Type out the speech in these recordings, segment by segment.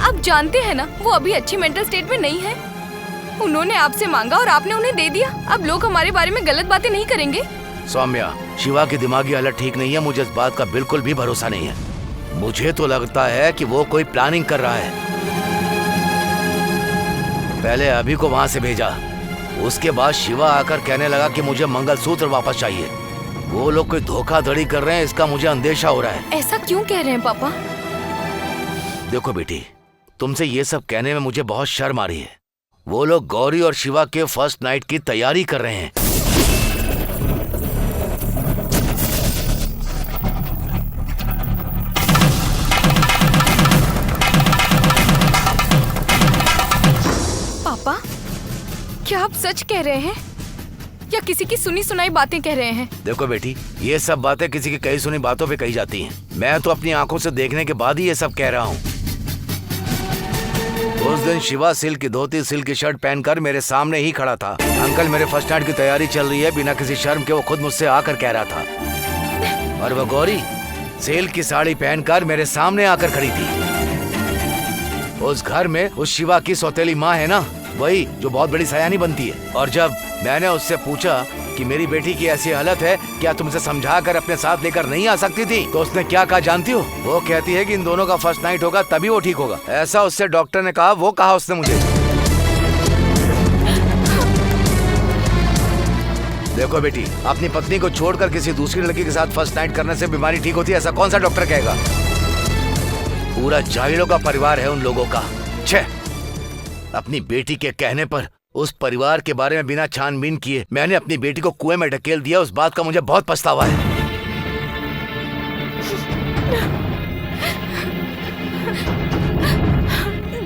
आप जानते हैं ना वो अभी अच्छी मेंटल स्टेट में नहीं है। उन्होंने आपसे मांगा और आपने उन्हें दे दिया। अब लोग हमारे बारे में गलत बातें नहीं करेंगे। सौम्या, शिवा की दिमागी हालत ठीक नहीं है। मुझे इस बात का बिल्कुल भी भरोसा नहीं है। मुझे तो लगता है कि वो कोई प्लानिंग कर रहा है। पहले अभी को वहाँ से भेजा, उसके बाद शिवा आकर कहने लगा कि मुझे मंगलसूत्र वापस चाहिए। वो लोग कोई धोखाधड़ी कर रहे हैं, इसका मुझे अंदेशा हो रहा है। ऐसा क्यों कह रहे हैं पापा? देखो बेटी, तुमसे ये सब कहने में मुझे बहुत शर्म आ रही है। वो लोग गौरी और शिवा के फर्स्ट नाइट की तैयारी कर रहे हैं। पापा, क्या आप सच कह रहे हैं या किसी की सुनी सुनाई बातें कह रहे हैं? देखो बेटी, ये सब बातें किसी की कही सुनी बातों पे कही जाती हैं। मैं तो अपनी आंखों से देखने के बाद ही ये सब कह रहा हूँ। उस दिन शिवा सिल्क की धोती, सिल्क की शर्ट पहनकर मेरे सामने ही खड़ा था। अंकल, मेरे फर्स्ट नाइट की तैयारी चल रही है, बिना किसी शर्म के वो खुद मुझसे आकर कह रहा था। और वो गौरी सिल्क की साड़ी पहनकर मेरे सामने आकर खड़ी थी। उस घर में उस शिवा की सौतेली माँ है ना, वही जो बहुत बड़ी सयानी बनती है। और जब मैंने उससे पूछा कि मेरी बेटी की ऐसी हालत है, क्या तुमसे समझा कर अपने साथ लेकर नहीं आ सकती थी, तो उसने क्या कहा जानती हो? वो कहती है कि इन दोनों का फर्स्ट नाइट होगा तभी वो ठीक होगा। ऐसा उससे डॉक्टर ने कहा, वो कहा उसने मुझे। देखो बेटी, अपनी पत्नी को छोड़कर किसी दूसरी लड़की के साथ फर्स्ट नाइट करने से बीमारी ठीक होती है, ऐसा कौन सा डॉक्टर कहेगा? पूरा जाहिलों का परिवार है उन लोगों का। छे, अपनी बेटी के कहने पर उस परिवार के बारे में बिना छानबीन किए मैंने अपनी बेटी को कुएं में ढकेल दिया। उस बात का मुझे बहुत पछतावा है।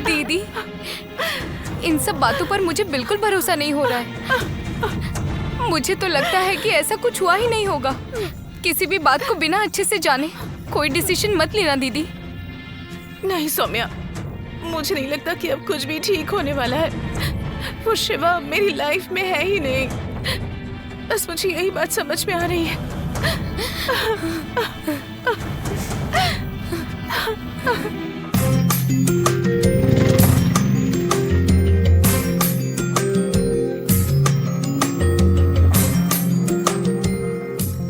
दीदी, इन सब बातों पर मुझे बिल्कुल भरोसा नहीं हो रहा है। मुझे तो लगता है कि ऐसा कुछ हुआ ही नहीं होगा। किसी भी बात को बिना अच्छे से जाने कोई डिसीजन मत लेना दीदी। नहीं सौम्या, मुझे नहीं लगता कि अब कुछ भी ठीक होने वाला है। वो शिवा मेरी लाइफ में है ही नहीं। बस मुझे यही बात समझ में आ रही है।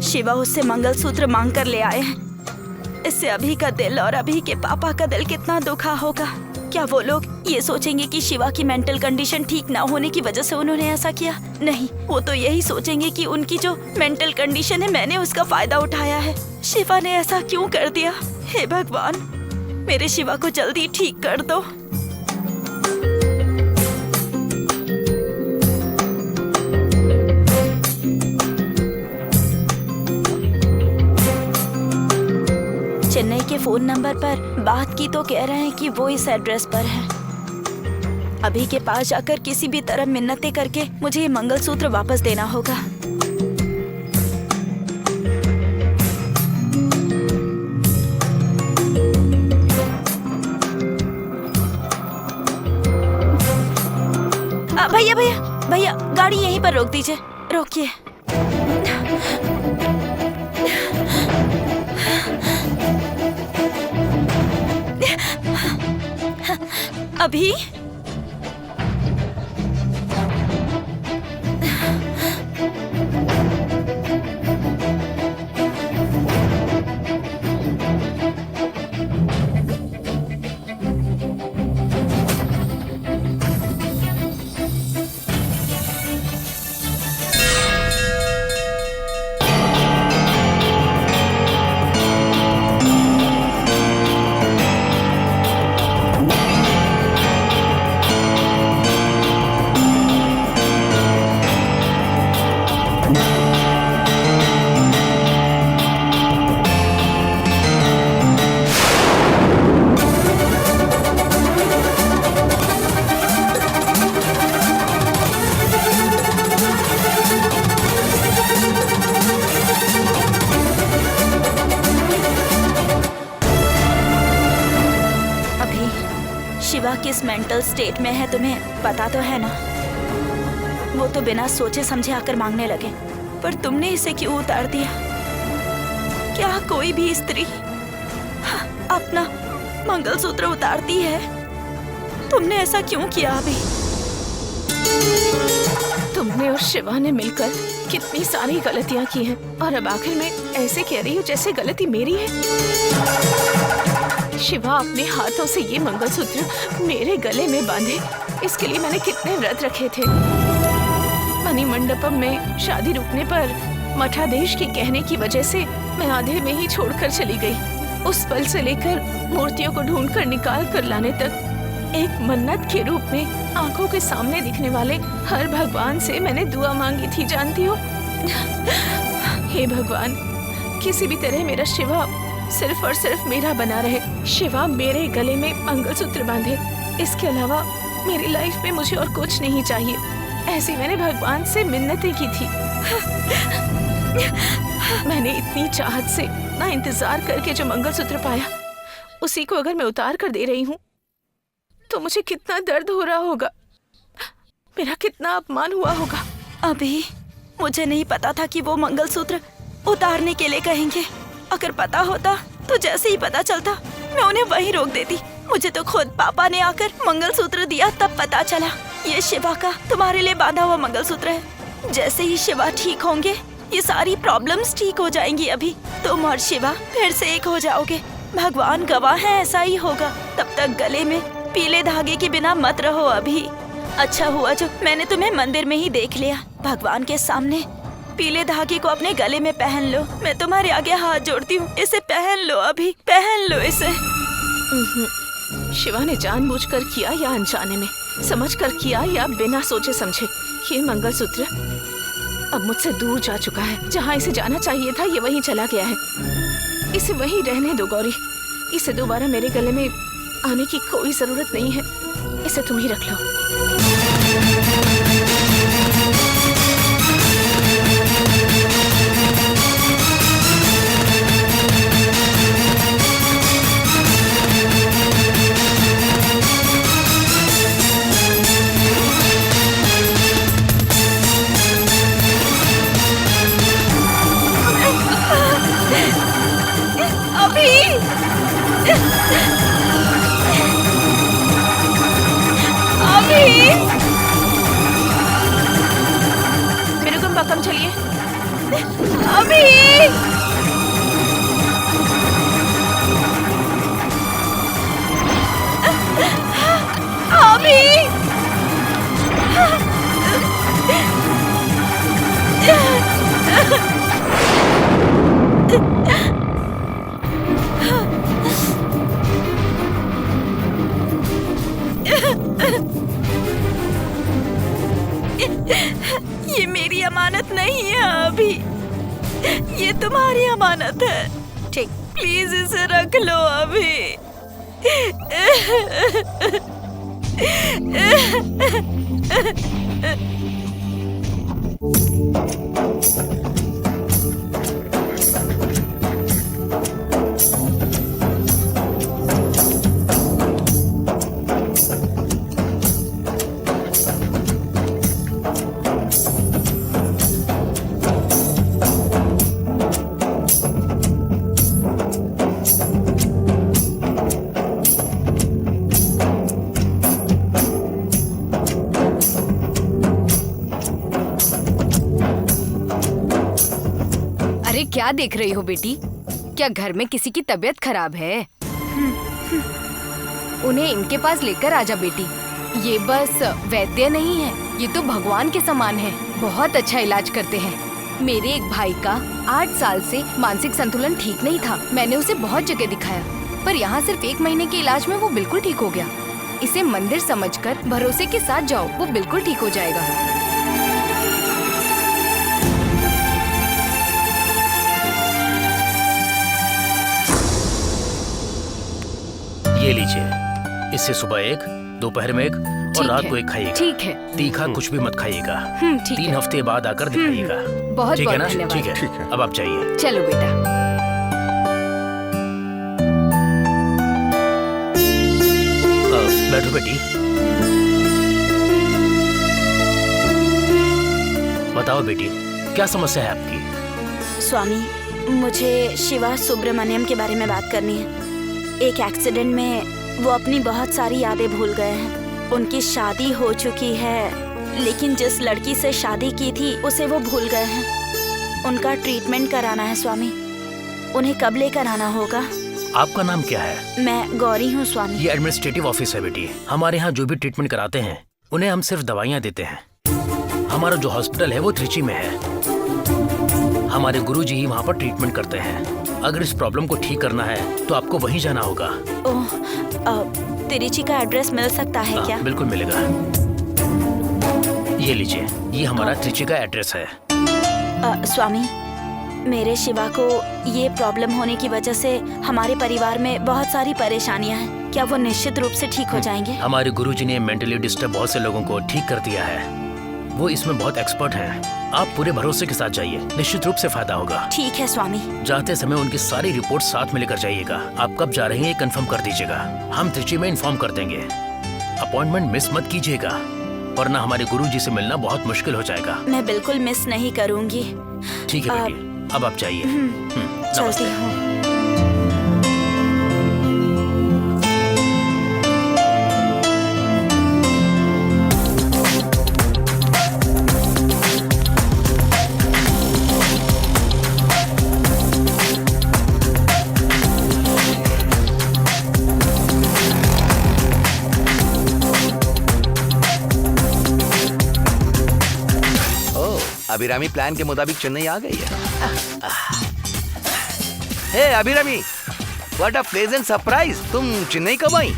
शिवा उससे मंगलसूत्र मांग कर ले आए हैं। इससे अभी का दिल और अभी के पापा का दिल कितना दुखा होगा। क्या वो लोग ये सोचेंगे कि शिवा की मेंटल कंडीशन ठीक ना होने की वजह से उन्होंने ऐसा किया? नहीं, वो तो यही सोचेंगे कि उनकी जो मेंटल कंडीशन है मैंने उसका फायदा उठाया है। शिवा ने ऐसा क्यों कर दिया? हे भगवान, मेरे शिवा को जल्दी ठीक कर दो। चेन्नई के फोन नंबर पर बात की तो कह रहे हैं कि वो इस एड्रेस पर है। अभी के पास जाकर किसी भी तरह मिन्नतें करके मुझे ये मंगलसूत्र वापस देना होगा। भैया भैया भैया, गाड़ी यहीं पर रोक दीजिए। रोकिए। अभी शिवा किस मेंटल स्टेट में है तुम्हें पता तो है ना? वो तो बिना सोचे समझे आकर मांगने लगे, पर तुमने इसे क्यों उतार दिया? क्या कोई भी स्त्री अपना मंगलसूत्र उतारती है? तुमने ऐसा क्यों किया अभी? तुमने और शिवा ने मिलकर कितनी सारी गलतियां की हैं और अब आखिर में ऐसे कह रही हो जैसे गलती मेरी है। शिवा अपने हाथों से ये मंगलसूत्र मेरे गले में बांधे, इसके लिए मैंने कितने व्रत रखे थे। मणि मंडपम में शादी रुकने पर मठाधीश के कहने की वजह से मैं आधे में ही छोड़कर चली गई। उस पल से लेकर मूर्तियों को ढूंढकर निकाल कर लाने तक एक मन्नत के रूप में आंखों के सामने दिखने वाले हर भगवान से मैंने दुआ मांगी थी, जानती हो। हे भगवान, किसी भी तरह मेरा शिवा सिर्फ और सिर्फ मेरा बना रहे। शिवा मेरे गले में मंगलसूत्र बांधे, इसके अलावा मेरी लाइफ में मुझे और कुछ नहीं चाहिए। ऐसी मैंने भगवान से मिन्नतें की थी। मैंने इतनी चाहत से ना इंतजार करके जो मंगलसूत्र पाया, उसी को अगर मैं उतार कर दे रही हूँ तो मुझे कितना दर्द हो रहा होगा, मेरा कितना अपमान हुआ होगा। अभी मुझे नहीं पता था कि वो मंगलसूत्र उतारने के लिए कहेंगे। अगर पता होता तो जैसे ही पता चलता मैं उन्हें वहीं रोक देती। मुझे तो खुद पापा ने आकर मंगलसूत्र दिया तब पता चला ये शिवा का तुम्हारे लिए बांधा हुआ मंगलसूत्र है। जैसे ही शिवा ठीक होंगे ये सारी प्रॉब्लम्स ठीक हो जाएंगी। अभी तुम और शिवा फिर से एक हो जाओगे, भगवान गवाह है ऐसा ही होगा। तब तक गले में पीले धागे के बिना मत रहो अभी। अच्छा हुआ जो मैंने तुम्हें मंदिर में ही देख लिया। भगवान के सामने पीले धागे को अपने गले में पहन लो। मैं तुम्हारे आगे हाथ जोड़ती हूँ, इसे पहन लो अभी, पहन लो इसे। शिवा ने जानबूझकर किया या अनजाने में, समझकर किया या बिना सोचे समझे, ये मंगलसूत्र अब मुझसे दूर जा चुका है। जहाँ इसे जाना चाहिए था ये वहीं चला गया है। इसे वहीं रहने दो गौरी, इसे दोबारा मेरे गले में आने की कोई जरूरत नहीं है। इसे तुम ही रख लो। मेरे को कम चलिए अभी ये मेरी अमानत नहीं है अभी, ये तुम्हारी अमानत है। ठीक, प्लीज इसे रख लो अभी। क्या देख रही हो बेटी? क्या घर में किसी की तबीयत खराब है? उन्हें इनके पास लेकर आजा बेटी। ये बस वैद्य नहीं है, ये तो भगवान के समान है। बहुत अच्छा इलाज करते हैं। मेरे एक भाई का 8 साल से मानसिक संतुलन ठीक नहीं था। मैंने उसे बहुत जगह दिखाया, पर यहाँ सिर्फ 1 महीने के इलाज में वो बिल्कुल ठीक हो गया। इसे मंदिर समझकर भरोसे के साथ जाओ, वो बिल्कुल ठीक हो जाएगा। ये लीजिए, इससे सुबह 1, दोपहर में 1 और रात को 1 खाइएगा। ठीक है। तीखा कुछ भी मत खाइएगा। ठीक 3 हफ्ते बाद आकर दिखाइएगा। बहुत ठीक है बहुत ना? धन्यवाद। ठीक है, अब आप जाइए। चलो बेटा। बैठो बेटी। बताओ बेटी, क्या समस्या है आपकी? स्वामी, मुझे शिवा सुब्रमण्यम के बारे में बात करनी है। एक एक्सीडेंट में वो अपनी बहुत सारी यादें भूल गए हैं। उनकी शादी हो चुकी है, लेकिन जिस लड़की से शादी की थी उसे वो भूल गए हैं। उनका ट्रीटमेंट कराना है स्वामी। उन्हें कब लेकर आना होगा? आपका नाम क्या है? मैं गौरी हूँ स्वामी। ये एडमिनिस्ट्रेटिव ऑफिस है बेटी। हमारे यहाँ जो भी ट्रीटमेंट कराते हैं उन्हें हम सिर्फ दवाइयाँ देते हैं। हमारा जो हॉस्पिटल है वो त्रिची में है। हमारे गुरुजी ही वहाँ पर ट्रीटमेंट करते हैं। अगर इस प्रॉब्लम को ठीक करना है तो आपको वहीं जाना होगा। ओह, त्रिची का एड्रेस मिल सकता है क्या? बिल्कुल मिलेगा। ये लीजिए, ये हमारा त्रिची का एड्रेस है। स्वामी, मेरे शिवा को ये प्रॉब्लम होने की वजह से हमारे परिवार में बहुत सारी परेशानियां हैं। क्या वो निश्चित रूप से ठीक हो जाएंगे? हमारे गुरुजी ने मेंटली डिस्टर्ब बहुत से लोगों को ठीक कर दिया है। वो इसमें बहुत एक्सपर्ट हैं। आप पूरे भरोसे के साथ जाइए, निश्चित रूप से फायदा होगा। ठीक है स्वामी। जाते समय उनकी सारी रिपोर्ट साथ में लेकर जाइएगा। आप कब जा रहे हैं ये कंफर्म कर दीजिएगा। हम त्रिची में इन्फॉर्म कर देंगे। अपॉइंटमेंट मिस मत कीजिएगा, वरना हमारे गुरुजी से मिलना बहुत मुश्किल हो जाएगा। मैं बिल्कुल मिस नहीं करूंगी। ठीक है बेटी, अब आप जाइए। चलती हूँ। अभिरामी प्लान के मुताबिक चेन्नई आ गई है। Hey Abhirami, what a pleasant surprise. तुम चेन्नई कब आई?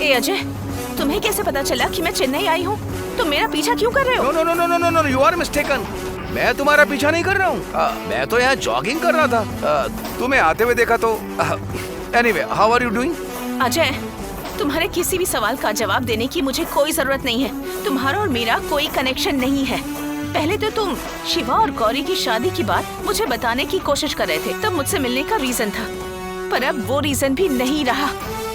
ए अजय, तुम्हें कैसे पता चला कि मैं चेन्नई आई हूँ? तुम मेरा पीछा क्यों कर रहे हो? No no no no no no, you are mistaken. मैं तुम्हारा पीछा नहीं कर रहा हूँ। मैं तो यहाँ जॉगिंग कर रहा था। तुम्हें आते हुए देखा तो। Anyway, how are you doing? Ajay, तुम्हारे किसी भी सवाल का जवाब देने की मुझे कोई जरूरत नहीं है। तुम्हारा और मेरा कोई कनेक्शन नहीं है। पहले तो तुम शिवा और गौरी की शादी की बात मुझे बताने की कोशिश कर रहे थे, तब मुझसे मिलने का रीजन था। पर अब वो रीजन भी नहीं रहा,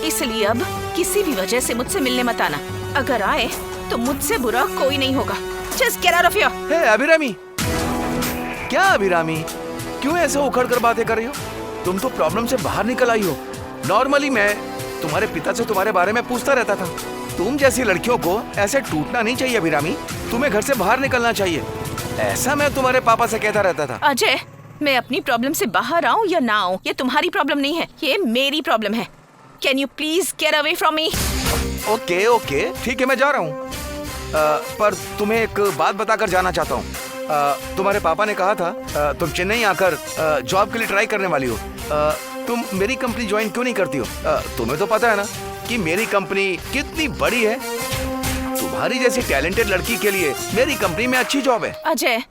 इसलिए अब किसी भी वजह से मुझसे मिलने मत आना। अगर आए तो मुझसे बुरा कोई नहीं होगा। Just get out of here. Hey Abhirami, क्या अभिरामी, क्यों ऐसे उखड़ कर बातें कर रही हो? तुम तो प्रॉब्लम से बाहर निकल आई हो। नॉर्मली मैं तुम्हारे पिता से तुम्हारे बारे में पूछता रहता था। तुम जैसी लड़कियों को ऐसे टूटना नहीं चाहिए अभिरामी। तुम्हें घर से बाहर निकलना चाहिए, ऐसा मैं तुम्हारे पापा से कहता रहता था। अजय, मैं अपनी प्रॉब्लम से बाहर आऊं या ना आऊं, ये तुम्हारी प्रॉब्लम नहीं है, ये मेरी प्रॉब्लम है। Can you please get away from me? Okay okay, ठीक है, मैं जा रहा हूँ। पर तुम्हें एक बात बताकर जाना चाहता हूँ। तुम्हारे पापा ने कहा था तुम चेन्नई आकर जॉब के लिए ट्राई करने वाली हो। तुम मेरी कंपनी ज्वाइन क्यों नहीं करती हो? तुम्हें तो पता है ना कि मेरी कंपनी कितनी बड़ी है। तुम्हारी जैसी टैलेंटेड लड़की के लिए मेरी कंपनी में अच्छी जॉब है। अजय,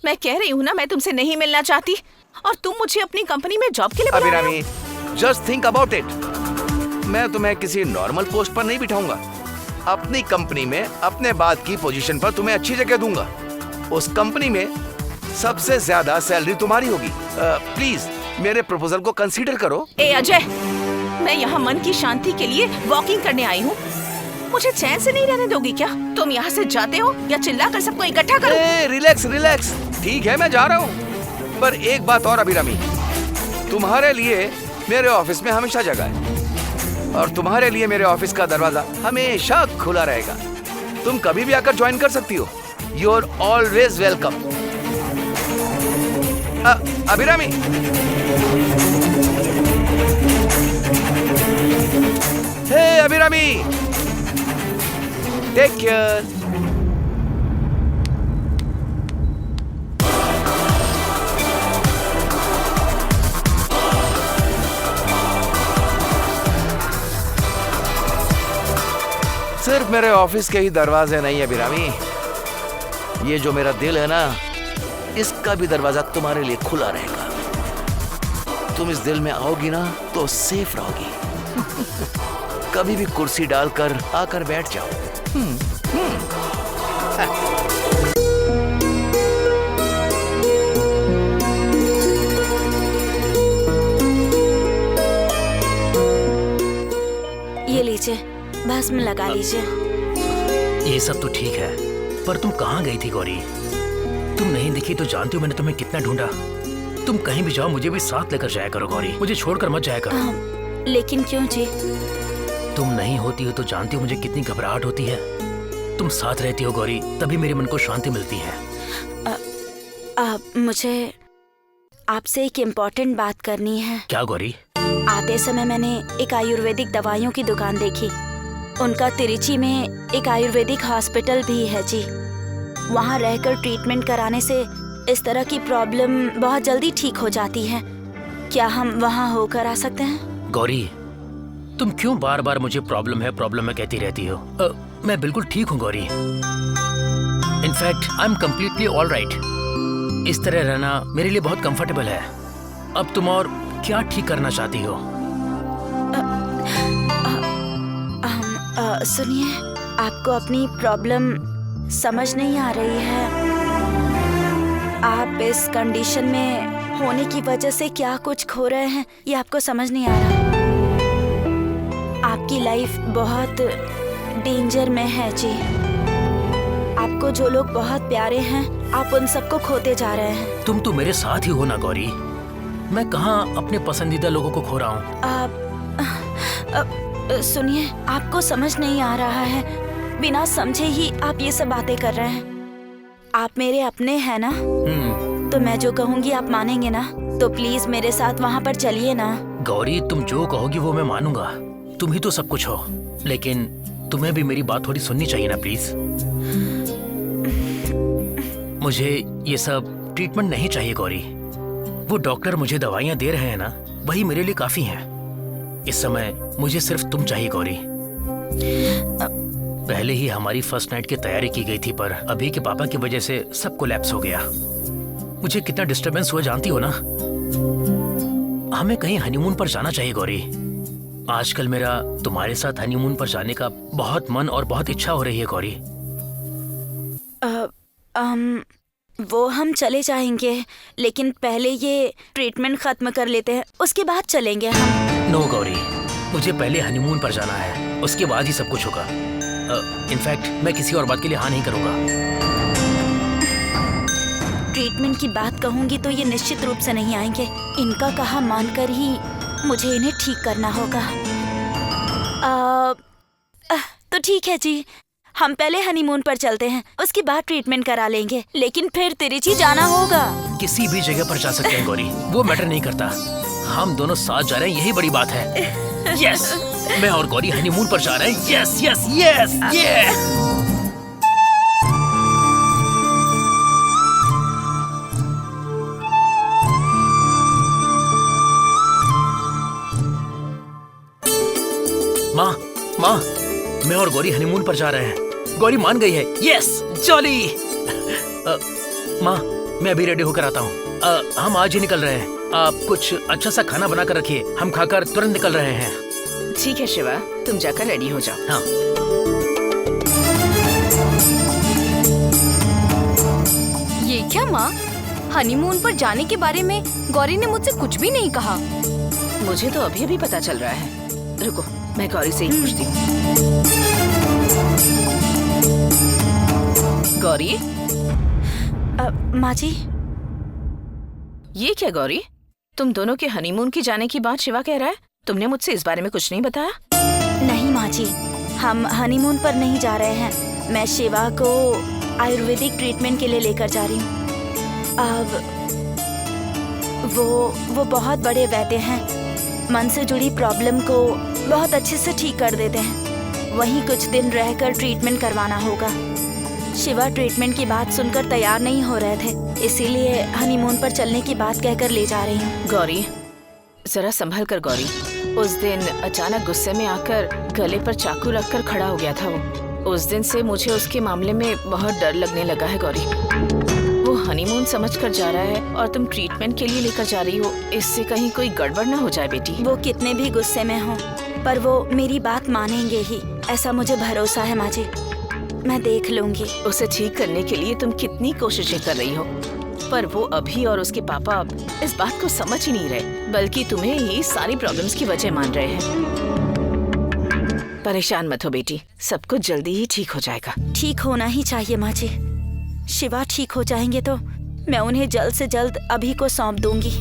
मैं कह रही हूँ ना, मैं तुमसे नहीं मिलना चाहती और तुम मुझे अपनी कंपनी में जॉब के लिए बुला रहे हो। Abhirami, just think about it. मैं तुम्हें किसी नॉर्मल पोस्ट पर नहीं बिठाऊंगा। अपनी कंपनी में अपने बाद की पोजीशन पर तुम्हें अच्छी जगह दूंगा। उस कंपनी में सबसे ज्यादा सैलरी तुम्हारी होगी। प्लीज मेरे प्रपोजल को कंसीडर करो। ए अजय, मैं यहाँ मन की शांति के लिए वॉकिंग करने आई हूँ। मुझे चैन से नहीं रहने दोगी क्या? तुम यहाँ से जाते हो या चिल्ला कर सबको इकट्ठा करो? रिलैक्स रिलैक्स, ठीक है मैं जा रहा हूँ। पर एक बात और अभिरामी, तुम्हारे लिए मेरे ऑफिस में हमेशा जगह है और तुम्हारे लिए मेरे ऑफिस का दरवाजा हमेशा खुला रहेगा। तुम कभी भी आकर ज्वाइन कर सकती हो। You are always welcome. Abhirami, hey Abhirami, take care. सिर्फ मेरे ऑफिस के ही दरवाजे नहीं अभिरामी, ये जो मेरा दिल है ना, इसका भी दरवाजा तुम्हारे लिए खुला रहेगा। तुम इस दिल में आओगी ना तो सेफ रहोगी। कभी भी कुर्सी डालकर आकर बैठ जाओ। ये लीजिए, भस्म लगा लीजिए। ये सब तो ठीक है, पर तुम कहाँ गई थी गौरी? तुम नहीं दिखी तो जानती हो मैंने तुम्हें कितना ढूंढा। तुम कहीं भी जाओ मुझे भी साथ लेकर जाया करो गौरी, मुझे छोड़कर मत जाया करो। लेकिन क्यों जी? तुम नहीं होती हो तो जानती हो मुझे कितनी घबराहट होती है। तुम साथ रहती हो गौरी, तभी मेरे मन को शांति मिलती है। मुझे आपसे एक इम्पोर्टेंट बात करनी है। क्या गौरी? आते समय मैंने एक आयुर्वेदिक दवाइयों की दुकान देखी। उनका तिरुचि में एक आयुर्वेदिक हॉस्पिटल भी है जी। वहाँ रहकर ट्रीटमेंट कराने से इस तरह की प्रॉब्लम बहुत जल्दी ठीक हो जाती है। क्या हम वहाँ होकर आ सकते हैं? गौरी, तुम क्यों बार बार मुझे प्रॉब्लम है कहती रहती हो? मैं बिल्कुल ठीक हूँ Gauri. In fact I am completely all right. इस तरह रहना मेरे लिए बहुत कंफर्टेबल है। अब तुम और क्या ठीक करना चाहती हो? सुनिए, आपको अपनी प्रॉब्लम समझ नहीं आ रही है। आप इस कंडीशन में होने की वजह से क्या कुछ खो रहे हैं ये आपको समझ नहीं आ रहा। आपकी लाइफ बहुत डेंजर में है जी। आपको जो लोग बहुत प्यारे हैं आप उन सबको खोते जा रहे हैं। तुम तो मेरे साथ ही हो ना गौरी। मैं कहाँ अपने पसंदीदा लोगों को खो रहा हूँ? सुनिए, आपको समझ नहीं आ रहा है। बिना समझे ही आप ये सब बातें कर रहे हैं। आप मेरे अपने हैं ना, तो मैं जो कहूँगी आप मानेंगे ना? तो प्लीज मेरे साथ वहाँ पर चलिए ना। गौरी, तुम जो कहोगी वो मैं मानूंगा। तुम ही तो सब कुछ हो, लेकिन तुम्हें भी मेरी बात थोड़ी सुननी चाहिए ना प्लीज। मुझे ये सब ट्रीटमेंट नहीं चाहिए गौरी। वो डॉक्टर मुझे दवाइयाँ दे रहे हैं ना, वही मेरे लिए काफी हैं। इस समय मुझे सिर्फ तुम चाहिए गौरी। पहले ही हमारी फर्स्ट नाइट की तैयारी की गई थी, पर अभी के पापा की वजह से सब कोलैप्स हो गया। मुझे कितना डिस्टरबेंस हुआ जानती हो ना? हमें कहीं हनीमून पर जाना चाहिए गौरी। आजकल मेरा तुम्हारे साथ हनीमून पर जाने का बहुत मन और बहुत इच्छा हो रही है गौरी। वो हम चले जाएंगे, लेकिन पहले ये ट्रीटमेंट खत्म कर लेते हैं, उसके बाद चलेंगे हम। नो गौरी, मुझे पहले हनीमून पर जाना है, उसके बाद ही सब कुछ होगा। इनफैक्ट मैं किसी और बात के लिए हाँ नहीं करूँगा। ट्रीटमेंट की बात कहूँगी तो ये निश्चित रूप से नहीं आएंगे। इनका कहा मानकर ही मुझे इन्हें ठीक करना होगा। तो ठीक है जी, हम पहले हनीमून पर चलते हैं, उसके बाद ट्रीटमेंट करा लेंगे, लेकिन फिर तिरुचि जाना होगा। किसी भी जगह पर जा सकते हैं गौरी, वो मैटर नहीं करता। हम दोनों साथ जा रहे हैं, यही बड़ी बात है। यस, मैं और गौरी हनीमून पर जा रहे हैं। Yes yes yes yes. माँ, माँ, मैं और गौरी हनीमून पर जा रहे हैं। गौरी मान गई है। Yes, jolly. माँ, मैं अभी रेडी होकर आता हूँ। हम आज ही निकल रहे हैं। आप कुछ अच्छा सा खाना बना कर रखिए, हम खाकर तुरंत निकल रहे हैं। ठीक है शिवा, तुम जाकर रेडी हो जाओ। हाँ। ये क्या माँ, हनीमून पर जाने के बारे में गौरी ने मुझसे कुछ भी नहीं कहा। मुझे तो अभी अभी पता चल रहा है। रुको, मैं गौरी से ही पूछती हूँ। गौरी। माँ जी। ये क्या गौरी, तुम दोनों के हनीमून की जाने की बात शिवा कह रहा है? तुमने मुझसे इस बारे में कुछ नहीं बताया? नहीं माँ जी, हम हनीमून पर नहीं जा रहे हैं। मैं शिवा को आयुर्वेदिक ट्रीटमेंट के लिए लेकर जा रही हूँ। अब वो बहुत बड़े वैद्य हैं, मन से जुड़ी प्रॉब्लम को बहुत अच्छे से ठीक कर देते हैं। वहीं कुछ दिन रहकर ट्रीटमेंट करवाना होगा। शिवा ट्रीटमेंट की बात सुनकर तैयार नहीं हो रहे थे, इसीलिए हनीमून पर चलने की बात कहकर ले जा रही हूँ। गौरी, जरा संभल कर गौरी। उस दिन अचानक गुस्से में आकर गले पर चाकू रखकर खड़ा हो गया था वो। उस दिन से मुझे उसके मामले में बहुत डर लगने लगा है गौरी। वो हनीमून समझकर जा रहा है और तुम ट्रीटमेंट के लिए लेकर जा रही हो। इससे कहीं कोई गड़बड़ ना हो जाए बेटी। वो कितने भी गुस्से में हो, पर वो मेरी बात मानेंगे ही, ऐसा मुझे भरोसा है माँ जी। मैं देख लूंगी। उसे ठीक करने के लिए तुम कितनी कोशिशें कर रही हो, पर वो अभी और उसके पापा इस बात को समझ ही नहीं रहे, बल्कि तुम्हें ही सारी प्रॉब्लम्स की वजह मान रहे हैं। परेशान मत हो बेटी, सब कुछ जल्दी ही ठीक हो जाएगा। ठीक होना ही चाहिए माँ जी। शिवा ठीक हो जाएंगे तो मैं उन्हें जल्द से जल्द अभी को सौंप दूंगी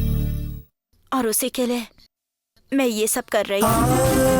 और उसी के लिए मैं ये सब कर रही हूँ।